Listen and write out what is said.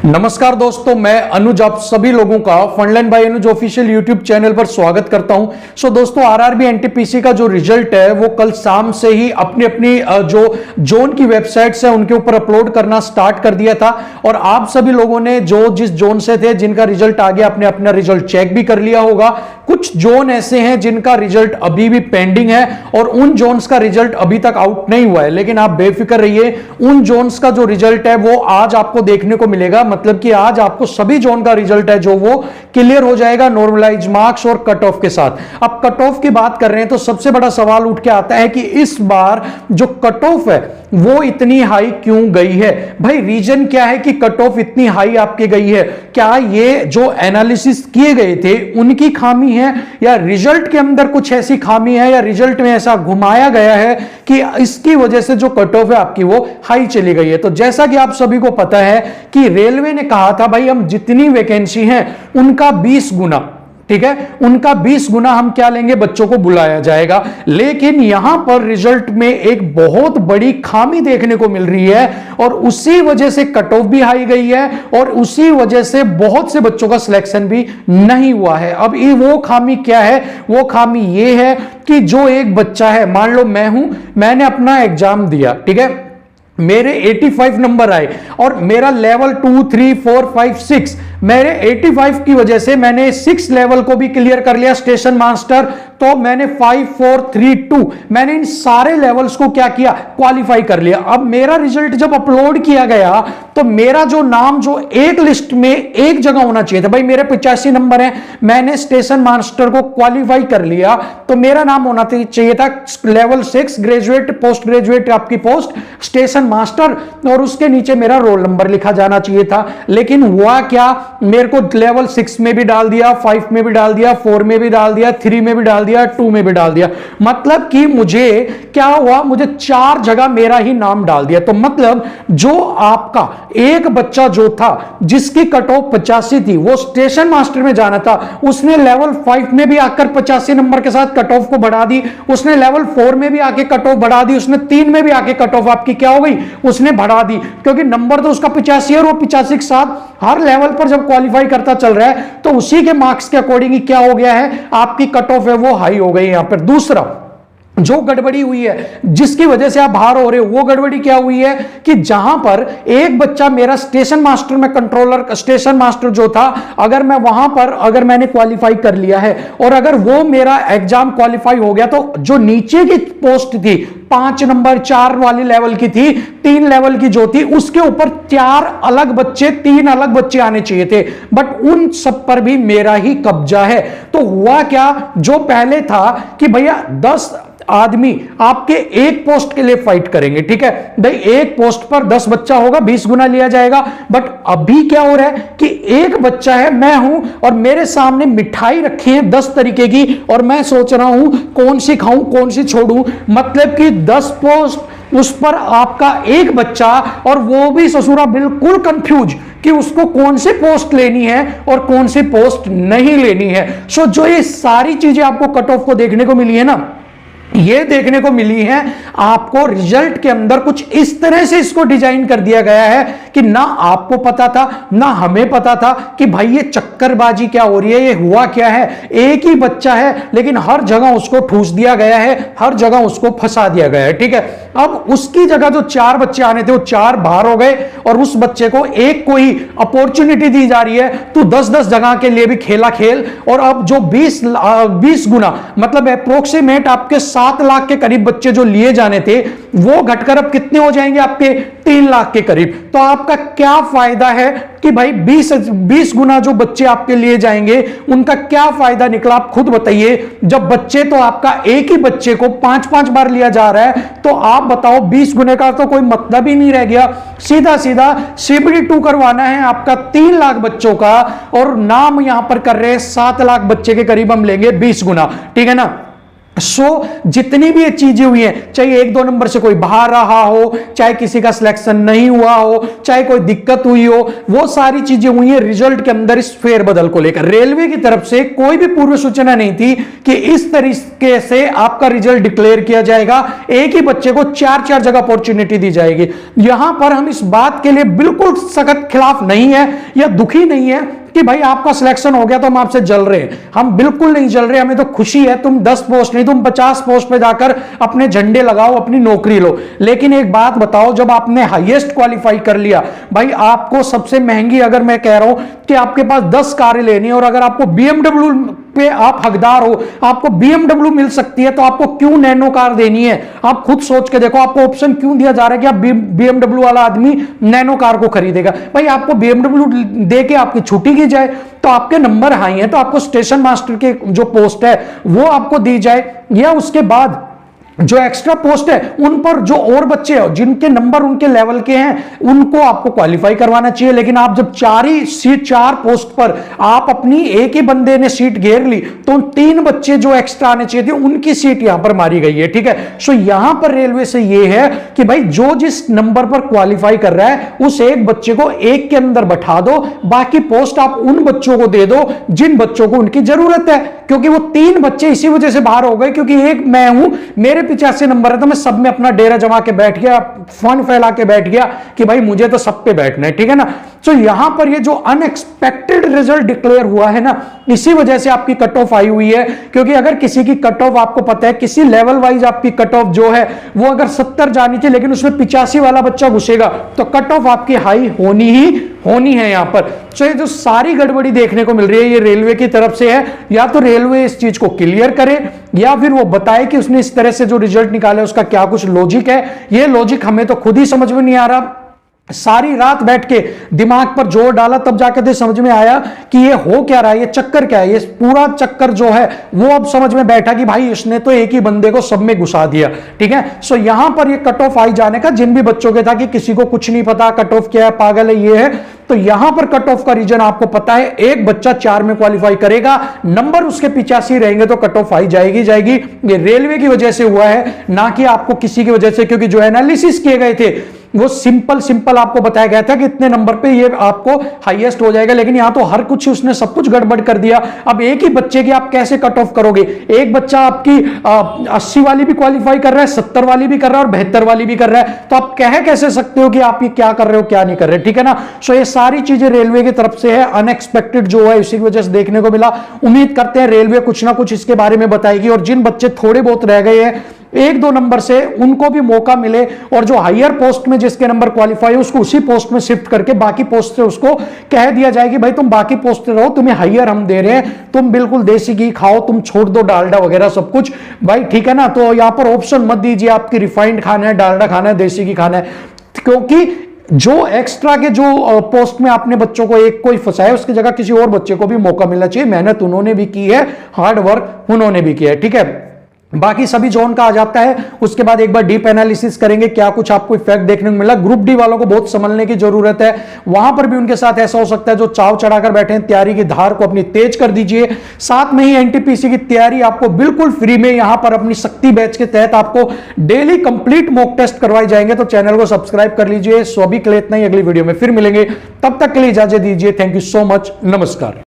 नमस्कार दोस्तों, मैं अनुज आप सभी लोगों का फंडलाइन बाय अनुज ऑफिशियल यूट्यूब चैनल पर स्वागत करता हूं। दोस्तों, आरआरबी एनटीपीसी का जो रिजल्ट है वो कल शाम से ही अपनी अपनी जो जोन की वेबसाइट्स है उनके ऊपर अपलोड करना स्टार्ट कर दिया था और आप सभी लोगों ने जो जिस जोन से थे जिनका रिजल्ट आ गया आपने अपना रिजल्ट चेक भी कर लिया होगा। कुछ जोन ऐसे हैं जिनका रिजल्ट अभी भी पेंडिंग है और उन जोन्स का रिजल्ट अभी तक आउट नहीं हुआ है, लेकिन आप बेफिक्र रहिए, उन जोन्स का जो रिजल्ट है वो आज आपको देखने को मिलेगा। मतलब कि आज आपको सभी जोन का रिजल्ट है जो वो क्लियर हो जाएगा नॉर्मलाइज मार्क्स और कट ऑफ के साथ। अब कट ऑफ की बात कर रहे हैं तो सबसे बड़ा सवाल उठ के आता है कि इस बार जो कट ऑफ है वो इतनी हाई क्यों गई है। भाई रीजन क्या है कि कट ऑफ इतनी हाई आपकी गई है? क्या ये जो एनालिसिस किए गए थे उनकी खामी है या रिजल्ट के अंदर कुछ ऐसी खामी है या रिजल्ट में ऐसा घुमाया गया है कि इसकी वजह से जो कट ऑफ है आपकी वो हाई चली गई है? तो जैसा कि आप सभी को पता है कि रेलवे ने कहा था भाई हम जितनी वैकेंसी है उनका 20 गुना, ठीक है, उनका 20 गुना हम क्या लेंगे, बच्चों को बुलाया जाएगा। लेकिन यहां पर रिजल्ट में एक बहुत बड़ी खामी देखने को मिल रही है और उसी वजह से कट ऑफ भी हाई गई है और उसी वजह से बहुत से बच्चों का सिलेक्शन भी नहीं हुआ है। अब ये वो खामी क्या है? वो खामी ये है कि जो एक बच्चा है, मान लो मैं हूं, मैंने अपना एग्जाम दिया, ठीक है, मेरे 85 नंबर आए और मेरा लेवल 2, 3, 4, 5, 6, मेरे 85 की वजह से मैंने 6 लेवल को भी क्लियर कर लिया स्टेशन मास्टर। तो मैंने 5, 4, 3, 2 मैंने इन सारे लेवल्स को क्या किया, क्वालिफाई कर लिया। अब मेरा रिजल्ट जब अपलोड किया गया तो मेरा जो नाम जो एक लिस्ट में एक जगह होना चाहिए था, भाई मेरे 85 नंबर हैं, मैंने स्टेशन मास्टर को क्वालिफाई कर लिया तो मेरा नाम होना चाहिए था लेवल 6 ग्रेजुएट, पोस्ट ग्रेजुएट आपकी पोस्ट स्टेशन मास्टर और उसके नीचे मेरा रोल नंबर लिखा जाना चाहिए था। लेकिन हुआ क्या, मेरे को लेवल 6 में भी डाल दिया, 5 में भी डाल दिया, 4 में भी डाल दिया, 3 में भी डाल दिया, 2 में भी डाल दिया। मतलब कि मुझे क्या हुआ, मुझे 4 जगह मेरा ही नाम डाल दिया। तो मतलब जो आपका एक बच्चा जो था जिसकी कट ऑफ 85 थी वो स्टेशन मास्टर में जाना था, उसने लेवल 5 में भी आकर 85 नंबर के साथ कट ऑफ को बढ़ा दी, उसने लेवल 4 में भी आके कट ऑफ बढ़ा दी, उसने 3 में भी आके कट ऑफ आपकी क्या हो गई, उसने बढ़ा दी, क्योंकि नंबर तो उसका 85 है और वो 85 के साथ हर लेवल पर जब क्वालिफाई करता चल रहा है तो उसी के मार्क्स के अकॉर्डिंग ही क्या हो गया है, आपकी कट ऑफ है वो हाई हो गई। यहां पर दूसरा जो गड़बड़ी हुई है जिसकी वजह से आप बाहर हो रहे हो, वो गड़बड़ी क्या हुई है कि जहां पर एक बच्चा मेरा स्टेशन मास्टर में कंट्रोलर स्टेशन मास्टर जो था, अगर मैं वहां पर अगर मैंने क्वालिफाई कर लिया है और अगर वो मेरा एग्जाम क्वालिफाई हो गया तो जो नीचे की पोस्ट थी 5 नंबर 4 वाली लेवल की थी, 3 लेवल की जो थी उसके ऊपर 4 अलग बच्चे, 3 अलग बच्चे आने चाहिए थे, बट उन सब पर भी मेरा ही कब्जा है। तो हुआ क्या, जो पहले था कि भैया 10 आदमी आपके एक पोस्ट के लिए फाइट करेंगे, ठीक है भाई, एक पोस्ट पर 10 बच्चा होगा, 20 गुना लिया जाएगा। बट अभी क्या हो रहा है कि एक बच्चा है, मैं हूं और मेरे सामने मिठाई रखी है 10 तरीके की और मैं सोच रहा हूं कौन सी खाऊं कौन सी छोड़ूं। मतलब कि 10 पोस्ट उस पर आपका एक बच्चा और वो भी ससुरा बिल्कुल कंफ्यूज कि उसको कौन सी पोस्ट लेनी है और कौन सी पोस्ट नहीं लेनी है। सो जो ये सारी चीजें आपको कट ऑफ को देखने को मिली है ना, ये देखने को मिली है आपको रिजल्ट के अंदर कुछ इस तरह से इसको डिजाइन कर दिया गया है कि ना आपको पता था ना हमें पता था कि भाई ये चक्करबाजी क्या हो रही है, ये हुआ क्या है। एक ही बच्चा है लेकिन हर जगह उसको ठूस दिया गया है, हर जगह उसको फंसा दिया गया है, ठीक है। अब उसकी जगह जो 4 बच्चे आने थे वो 4 बाहर हो गए और उस बच्चे को एक को ही अपॉर्चुनिटी दी जा रही है, तो 10-10 जगह के लिए भी खेला खेल। और अब जो 20 गुना मतलब अप्रोक्सीमेट आपके 7 लाख के करीब बच्चे जो लिए जाने थे वो घटकर अब कितने हो जाएंगे, आपके 3 लाख के करीब। तो आपका क्या फायदा है कि भाई 20 गुना जो बच्चे आपके लिए जाएंगे उनका क्या फायदा निकला, आप खुद बताइए। जब बच्चे तो आपका एक ही बच्चे को 5-5 बार लिया जा रहा है तो आप बताओ 20 गुने का तो कोई मतलब ही नहीं रह गया। सीधा सीधा CBD2 करवाना है आपका 3 लाख बच्चों का और नाम यहां पर कर रहे हैं 7 लाख बच्चे के करीब हम लेंगे 20 गुना, ठीक है ना। जितनी भी ये चीजें हुई हैं, चाहे 1-2 नंबर से कोई बाहर रहा हो, चाहे किसी का सिलेक्शन नहीं हुआ हो, चाहे कोई दिक्कत हुई हो, वो सारी चीजें हुई हैं रिजल्ट के अंदर इस फेरबदल को लेकर। रेलवे की तरफ से कोई भी पूर्व सूचना नहीं थी कि इस तरीके से आपका रिजल्ट डिक्लेयर किया जाएगा, एक ही बच्चे को 4-4 जगह अपॉर्चुनिटी दी जाएगी। यहां पर हम इस बात के लिए बिल्कुल सख्त खिलाफ नहीं है या दुखी नहीं है कि भाई आपका सिलेक्शन हो गया तो हम आपसे जल रहे हैं। हम बिल्कुल नहीं जल रहे, हमें तो खुशी है। तुम 10 पोस्ट नहीं, तुम 50 पोस्ट पे जाकर अपने झंडे लगाओ, अपनी नौकरी लो। लेकिन एक बात बताओ, जब आपने हाईएस्ट क्वालिफाई कर लिया, भाई आपको सबसे महंगी, अगर मैं कह रहा हूं कि आपके पास 10 कारें लेनी है और अगर आपको BMW पे आप हकदार हो, आपको BMW मिल सकती है, तो आपको क्यों नैनो कार देनी है? आप खुद सोच के देखो, आपको ऑप्शन क्यों दिया जा रहा है कि आप BMW वाला आदमी नैनो कार को खरीदेगा? भाई आपको BMW दे के आपकी छुट्टी की जाए, तो आपके नंबर हाई हैं तो आपको स्टेशन मास्टर के जो पोस्ट है वो आपको दी जाए, या उसके बाद जो एक्स्ट्रा पोस्ट है उन पर जो और बच्चे हैं जिनके नंबर उनके लेवल के हैं उनको आपको क्वालिफाई करवाना चाहिए। लेकिन आप जब 4 पोस्ट पर आप अपनी एक ही बंदे ने सीट घेर ली, तो 3 बच्चे जो एक्स्ट्रा आने चाहिए थे उनकी सीट यहां पर मारी गई है। ठीक है, सो यहां पर रेलवे से यह है कि भाई जो जिस नंबर पर क्वालिफाई कर रहा है उस एक बच्चे को एक के अंदर बैठा दो, बाकी पोस्ट आप उन बच्चों को दे दो जिन बच्चों को उनकी जरूरत है। क्योंकि वो 3 बच्चे इसी वजह से बाहर हो गए क्योंकि एक मैं हूं, मेरे 85 नंबर है, तो मैं सब में अपना डेरा जमा के बैठ गया, फन फैला के बैठ गया कि भाई मुझे तो सब पे बैठना है। ठीक है ना, तो यहां पर ये जो अनएक्सपेक्टेड रिजल्ट डिक्लेयर हुआ है ना, इसी वजह से आपकी कट ऑफ आई हुई है। क्योंकि अगर किसी की कट ऑफ, आपको पता है किसी लेवल वाइज आपकी कट ऑफ जो है वो अगर 70 जानी थी, लेकिन उसमें 85 वाला बच्चा घुसेगा तो कट ऑफ आपकी हाई होनी है यहां पर। तो ये जो सारी गड़बड़ी देखने को मिल रही है ये रेलवे की तरफ से है। या तो रेलवे इस चीज को क्लियर करे या फिर वो बताए कि उसने इस तरह से जो रिजल्ट निकाले उसका क्या कुछ लॉजिक है। ये लॉजिक हमें तो खुद ही समझ में नहीं आ रहा। सारी रात बैठ के दिमाग पर जोर डाला तब जाकर तो समझ में आया कि ये हो क्या रहा है, ये चक्कर क्या है। ये पूरा चक्कर जो है वो अब समझ में बैठा कि भाई इसने तो एक ही बंदे को सब में घुसा दिया। ठीक है, सो यहां पर ये कट ऑफ आई जाने का जिन भी बच्चों के था कि किसी को कुछ नहीं पता, कट ऑफ क्या है, पागल है, ये है, तो यहां पर कट ऑफ का रीजन आपको पता है। एक बच्चा 4 में क्वालिफाई करेगा, नंबर उसके 85 रहेंगे तो कट ऑफ आई जाएगी। ये रेलवे की वजह से हुआ है, ना कि आपको किसी की वजह से। क्योंकि जो एनालिसिस किए गए थे वो सिंपल आपको बताया गया था कि इतने नंबर पे ये आपको हाईएस्ट हो जाएगा, लेकिन यहां तो हर कुछ उसने सब कुछ गड़बड़ कर दिया। अब एक ही बच्चे की आप कैसे कट ऑफ करोगे? एक बच्चा आपकी 80 वाली भी क्वालिफाई कर रहा है, 70 वाली भी कर रहा है और 72 वाली भी कर रहा है, तो आप कह कैसे सकते हो कि आप ये क्या कर रहे हो क्या नहीं कर रहे? ठीक है ना, सो ये सारी चीजें रेलवे की तरफ से है, अनएक्सपेक्टेड जो है इसी की वजह से देखने को मिला। उम्मीद करते हैं रेलवे कुछ ना कुछ इसके बारे में बताएगी और जिन बच्चे थोड़े बहुत रह गए हैं 1-2 नंबर से उनको भी मौका मिले और जो हायर पोस्ट में जिसके नंबर क्वालिफाई है उसको उसी पोस्ट में शिफ्ट करके बाकी पोस्ट से उसको कह दिया जाए कि भाई तुम बाकी पोस्ट पे रहो, तुम्हें हायर हम दे रहे हैं, तुम बिल्कुल देसी घी खाओ, तुम छोड़ दो डालडा वगैरह सब कुछ। भाई ठीक है ना, तो यहां पर ऑप्शन मत दीजिए आपकी रिफाइंड खाना है, डालडा खाना है, देसी घी खाना है। क्योंकि जो एक्स्ट्रा के जो पोस्ट में आपने बच्चों को एक कोई फंसाया उसकी जगह किसी और बच्चे को भी मौका मिलना चाहिए। मेहनत उन्होंने भी की है, हार्ड वर्क उन्होंने भी किया है। ठीक है, बाकी सभी जोन का आ जाता है, उसके बाद एक बार डीप एनालिसिस करेंगे क्या कुछ आपको इफेक्ट देखने को मिला। ग्रुप डी वालों को बहुत संभलने की जरूरत है, वहां पर भी उनके साथ ऐसा हो सकता है जो चाव चढ़ाकर बैठे हैं, तैयारी की धार को अपनी तेज कर दीजिए। साथ में ही एनटीपीसी की तैयारी आपको बिल्कुल फ्री में यहां पर अपनी शक्ति बैच के तहत आपको डेली कंप्लीट मॉक टेस्ट करवाए जाएंगे, तो चैनल को सब्सक्राइब कर लीजिए। सो अभी के लिए इतना ही, अगली वीडियो में फिर मिलेंगे, तब तक के लिए इजाजत दीजिए। थैंक यू सो मच, नमस्कार।